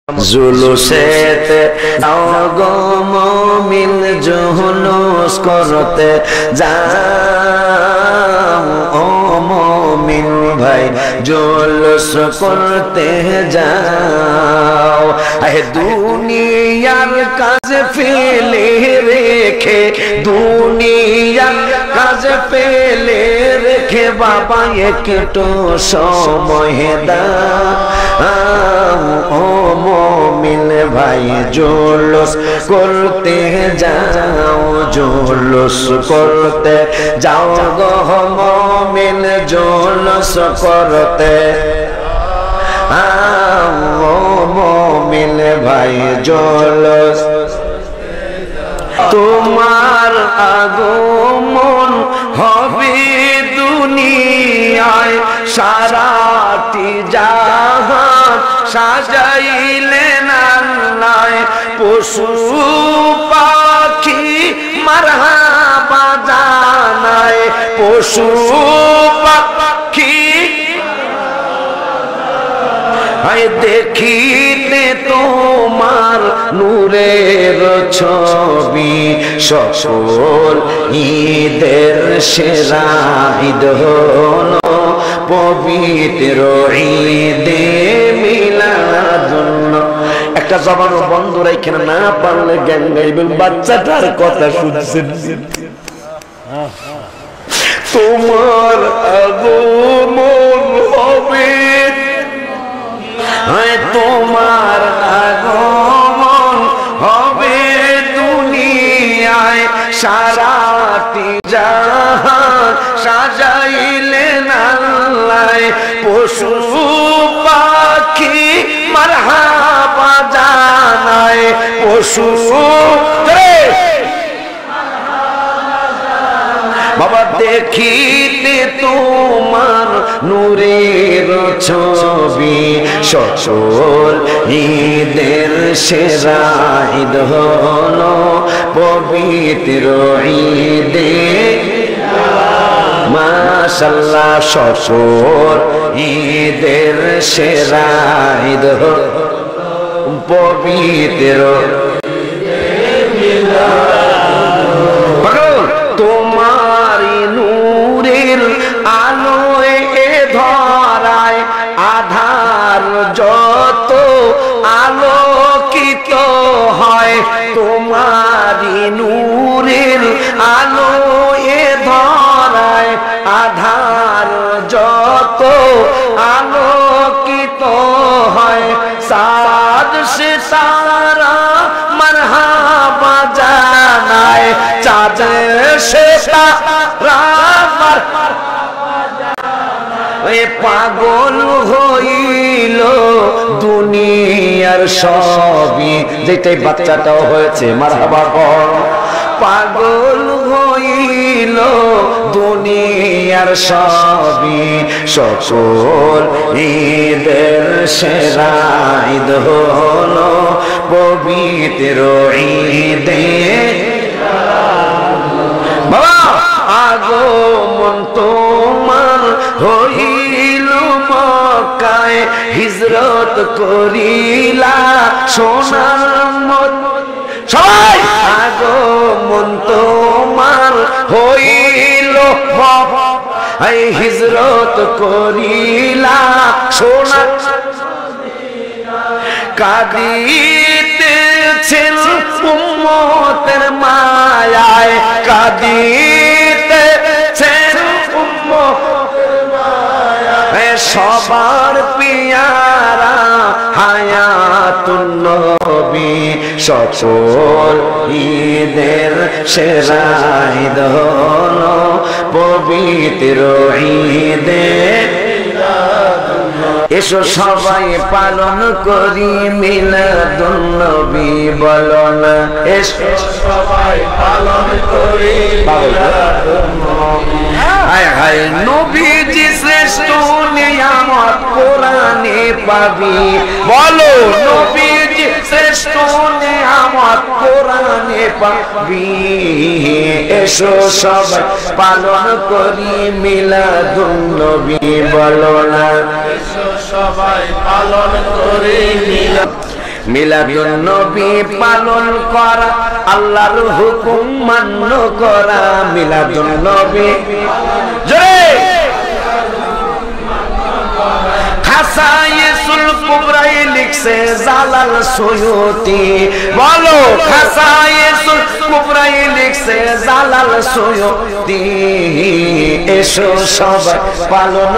জুলুসেতে যাও গো মুমিন জুলুস করতে যাও ও মুমিন ভাই জুলুস করতে যাও আহে দুনিয়ার কাজ ফেলে রেখে দুনিয়ার কাজ ফেলে রেখে বাবা একটু সময় দাও ও মুমিন ভাই জুলুস করতে যাও জুলুস করতে যাও গো মুমিন জুলুস করতে ও মুমিন ভাই জুলুস তোমার আগমন হবে দুনিয়ায় সারাটি জাহান সাজাইলেন আল্লাহ পশু পাখি মারহাবা জানায় পশু পাখি দেখিতে তোমার নূরের ছবি সকল ঈদের সেরা ঈদ হলো পবিত্র ঈদে মিলাদুন। একটা জবানও বন্ধ রাখেন না পারলে জ্ঞান গাইবেন বাচ্চাটার কথা শুনছেন। তোমার আগমন হবে তোমার আগমন হবে দুনিয়ায় সারাটি জাহান সাজাইলেন আল্লাহ পশু পাখি মারহাবা জানায় পশু বাবা দেখিতে তোমার নূরের ছবি সকল ঈদের সেরা ঈদ হলো পবিত্র ঈদে মাশাআল্লাহ সকল ঈদের সেরা ঈদ হলো পবিত্র তোমারি নূরের আলোয় এ ধরায় আধার যত আলোকিত হয় তোমারি নূরের আলোয় এ ধরায় আধার যত আলোকিত হয় সাদ সিতারা মারহাবা জানায় চাঁদ সিতারা মারহাবা জানায় পাগল হইল দুনিয়ার সবই যেটাই বাচ্চাটাও হয়েছে মারহাবা বল পাগল হইল দুনিয়ার সবই সকল ঈদের সেরা ঈদ হলো পবিত্র ঈদে বাবা আগমন তোমার হইল মক্কায় হিজরত করিলা সোনার সবাই আগমন তোমার হইল হিজরত করিলা সোনা কাঁদিতেছেন উম্মতের মায়ায় কাঁদিতেছেন উম্মতের মায়ায় সবার পিয়ারা হায়াতুন নবী সকল ঈদের সেরা ঈদ হলো পবিত্র ঈদে এসো সবাই পালন করি মিলাদুন নবী বলো না এসো সবাই পালন করি মিলাদুন নবী হায় হায় নবীজি শ্রেষ্ঠ নিয়ামত কোরআনে পাবি বলো নবীজি শ্রেষ্ঠ নিয়ামত কোরআনে পাবি এসো সবাই পালন করি মিলাদুন নবী বলো না এসো সবাই পালন করি মিলাদ মিলাদুন নবী পালন করা আল্লাহর হুকুম মান্য করা মিলাদুন নবী জোরে খাসায়েসুল কুবরাই লিখছে জালাল সুয়ুতি বলো খাসায়েসুল কুবরাই লিখছে জালাল সুয়ুতি এসো সবাই পালন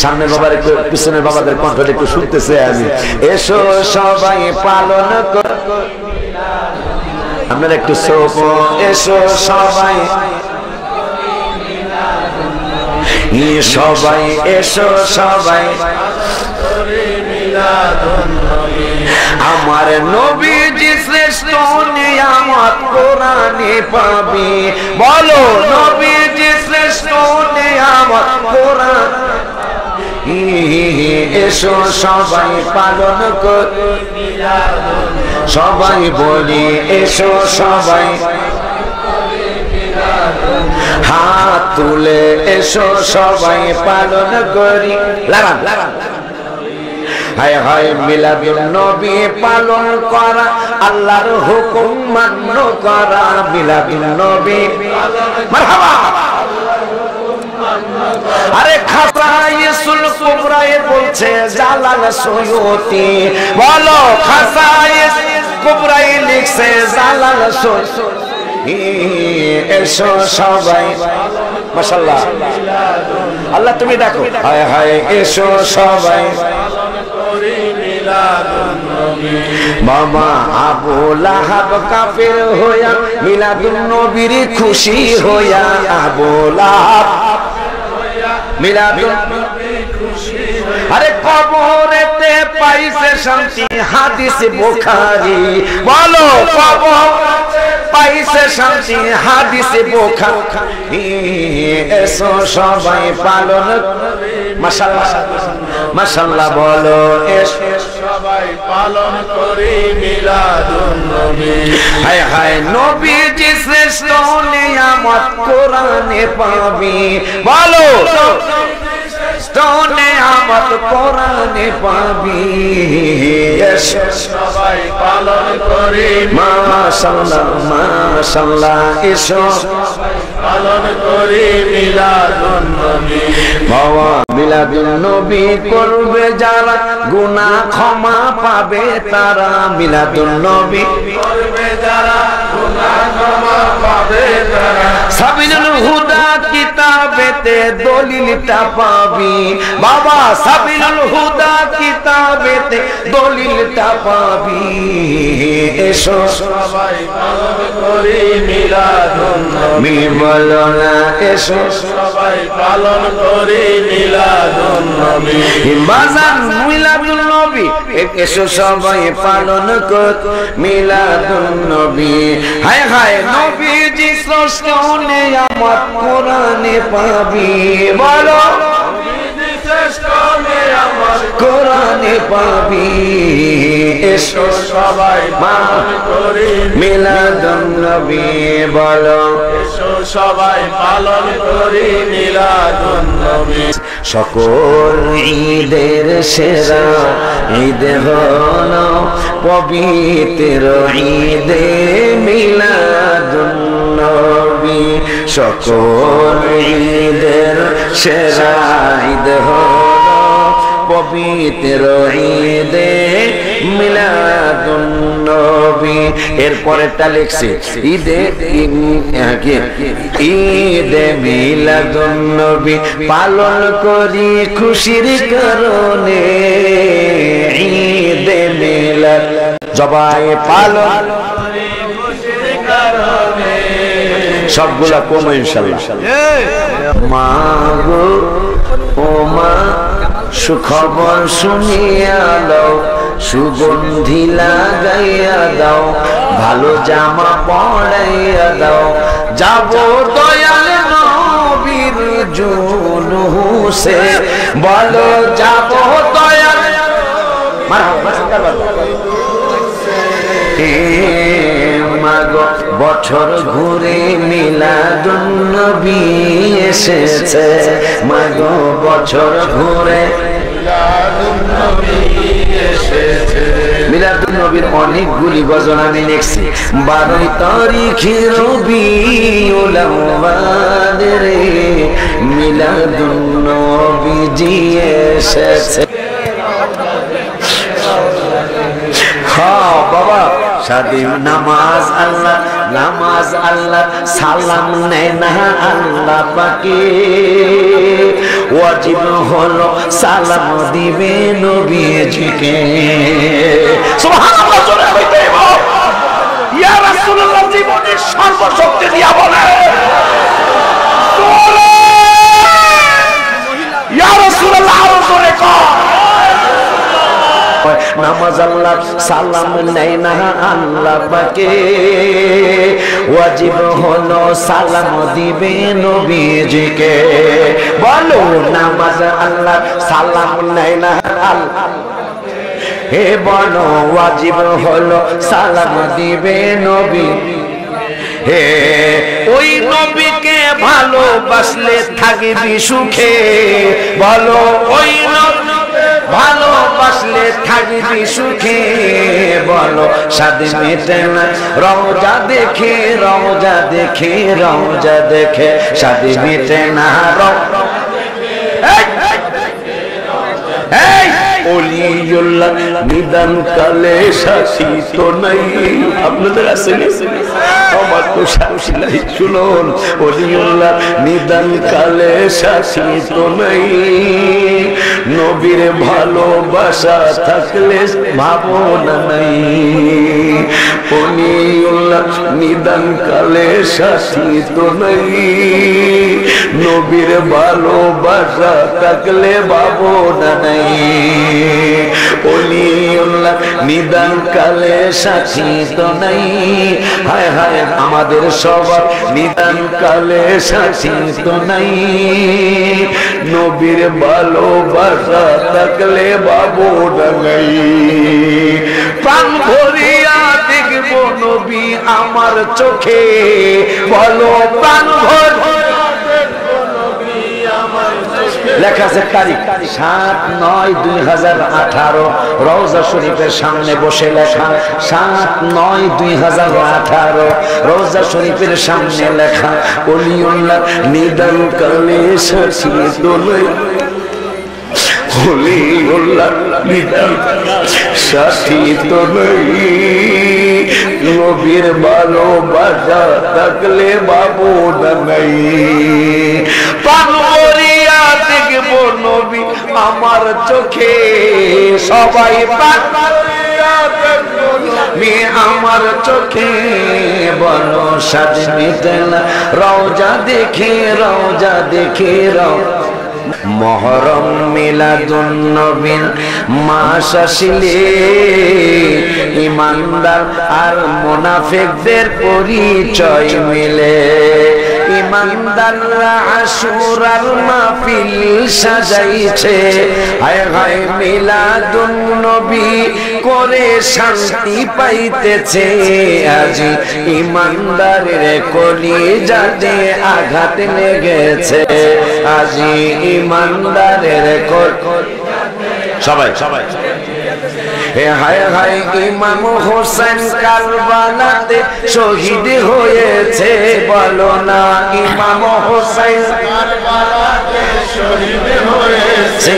সামনের বাবার একটু পিছনের বাবাদের কণ্ঠটা একটু শুনতেছে আমি এসো সবাই পালন কর আপনারা একটু সোপ এসো সবাই সবাই এসো সবাই আমার নবীজি শ্রেষ্ঠ নিয়ামত কোরআনে পাবি বলো নবীজি শ্রেষ্ঠ নিয়ামত কোরআন এসো সবাই পালন কর সবাই বলি এসো সবাই হাত তুলে এসো সবাই পালন করি লাগান লাগান হায় হায় মিলাদুন নবী পালন করা আল্লাহর হুকুম মান্য করা মিলাদুন নবী মারহাবা আরে খাসায়েসুল কুবরায়ে বলছে জালাল সুয়ুতি বলো খাসায়েস কুবরায়ে লিখছে জালাল সুয়ুতি এসো সবাই মাশাআল্লাহ আল্লাহ তুমি দেখো হায় হায় এসো সবাই বাবা আবু লাহাব কাফের হইয়া মিলাদুন নবীর খুশি হইয়া আবু লাহাব মিলাদুন নবীর খুশি আরে কবরেতে পাইছে শান্তি হাদিস বুখারী বলো কবরেতে পাইছে শান্তি হাদিস বুখারী এসো সবাই পালন মাশাআল্লাহ মাশাআল্লাহ বলো এসো সবাই পালন করি মিলাদুন নবী হায় হায় নবীজি শ্রেষ্ঠ নিয়ামত কোরআনে পাবি বলো শ্রেষ্ঠ নিয়ামত কোরআনে পাবি এসো সবাই পালন করি মাশাআল্লাহ মাশাআল্লাহ এসো পালন করি মিলাদুন নবী বাবা মিলাদুন নবী করবে যারা গুনাহ ক্ষমা পাবে তারা মিলাদুন নবী করবে যারা গুনাহ ক্ষমা পাবে তারা সাবিলুল হুদা কিতাবেতে দলিলটা পাবি বাবা সাবিলুল হুদা কিতাবেতে দলিলটা পাবি এসো সবাই পালন করি মিলাদুন নবী বলো না এসো সবাই পালন করি মিলাদুন নবী বাজান মিলাদুন নবী এসো সবাই পালন কর মিলাদুন নবী হায় হায় নবীজি শ্রেষ্ঠ নিয়ামত কোরআনে পাবি বলো নবীজি শ্রেষ্ঠ নিয়ামত কোরআনে পাবি এসো সবাই পালন করি মিলাদুন নবী বলো এসো সবাই পালন করি মিলাদুন নবী সকল ঈদের সেরা ঈদ হলো পবিত্র ঈদে মিলাদুন নবী সকল ঈদের সেরা ঈদ হলো পবিত্র ঈদে মিলাদুন নবী এরপরেরটা লিখছে ঈদে ঈদে মিলাদুন নবী পালন করি খুশির কারণে ঈদে মিলাদ জবাই পালন করি খুশির কারণে সবগুলা কমে ইনশাআল্লাহ মা গো ও মা সুখবর শুনিয়া দাও সুগন্ধি লাগাইয়া দাও ভালো জামা পরাইয়া দাও যাব দয়াল নবীর জুলুসে বলো যাব দয়াল মাগো বছর ঘুরে মিলাদুন নবী এসেছে মাগো বছর ঘুরে মিলাদুন নবী নবীর অনেকগুলি গজল আমি লিখছি। 12 তারিখে রবিউল আউয়াল রে মিলাদুন নবীজি এসেছে। হ্যাঁ বাবা, সাদিম নামাজ আল্লাহ, নামাজ আল্লাহ, সালাম নেয় না আল্লাহ পাকে, ওয়াজিব হলো সালাম দিবে নবীজিকে। সুবহানাল্লাহ, জোরে বলতে হবে। ইয়া রাসূলুল্লাহ জীবনের সর্বশক্তি দিয়া বলে ইয়া রাসূলুল্লাহ, আরো জোরে কর। নামাজ আল্লাহ, সালাম নেয় না আল্লাহ পাকে, ওয়াজিব হলো সালাম দিবে নবীজিকে। বলো নামাজ আল্লাহ, সালাম নেয় না আল্লাহ, হে বলো ওয়াজিব হলো সালাম দিবে নবী। হে ওই নবীকে ভালোবাসলে থাকবি সুখে, বলো ওই ভালোবাসলে থাকবি সুখে, বলো সাদ মেটে না রওজা দেখে, রওজা দেখে, রওজা দেখে সাদ মেটে না। ওলিউল্লাহ নিদান কালে সাথী তো নাই, আপনাদের আছে আমার তো সাথী নাই। শুনুন, ওলিউল্লাহ নিদান কালে সাথী তো নাই, নবীর ভালোবাসা থাকলে ভাবনা নাই। ওলিউল্লাহ নিদান কালে সাথী তো নাই, নবীর ভালোবাসা থাকলে ভাবনা নাই। ওলিউল্লাহ নিদান কালে সাথী তো নাই, হায় হায় আমাদের সবার নিদান কালে সাথী তো নাই, নবীর ভালোবাসা থাকলে ভাবনা নাই। প্রাণ ভরিয়া দেখব নবী আমার চোখে, বলো প্রাণ ভরিয়া। লেখা আছে তারিখ 7/9/2018, রওজা শরীফের সামনে বসে লেখা 7/9/2018, রওজা শরীফের সামনে লেখা। ওলিউল্লাহ নিদান কালে সাথী তো নাই, ওলিউল্লাহ নিদান সাথী তো নাই, নবীর ভালোবাসা থাকলে ভাবনা নাই। প্রাণ ভরিয়া দেখব নবী আমার চোখে, সবাই প্রাণ ভরিয়া দেখব নবী আমার চোখে, বলো সাদ মেটে না রওজা দেখে, রওজা দেখে মুহররম মিলাদুন নবীর মাস আসিলে, ইমানদার আর মুনাফিকদের পরিচয় মিলে। ইমানদাররা আশুরার মাহফিল সাজাইছে, হায় হায় মিলাদুন নবী করে শান্তি পাইতেছে। আজি ইমানদারের কলিজাতে আঘাত লেগেছে, আজি ইমানদারের সবাই সবাই হায় হায় ইমাম হোসেন কারবালাতে শহীদ হয়েছে, বলো না ইমাম হোসেন কারবালাতে শহীদ হয়েছে।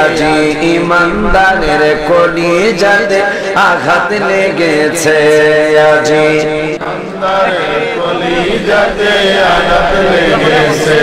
আজি ইমানদারের কলিজাতে আঘাত লেগেছে, আজি ইমানদারের কলিজাতে আঘাত লেগেছে।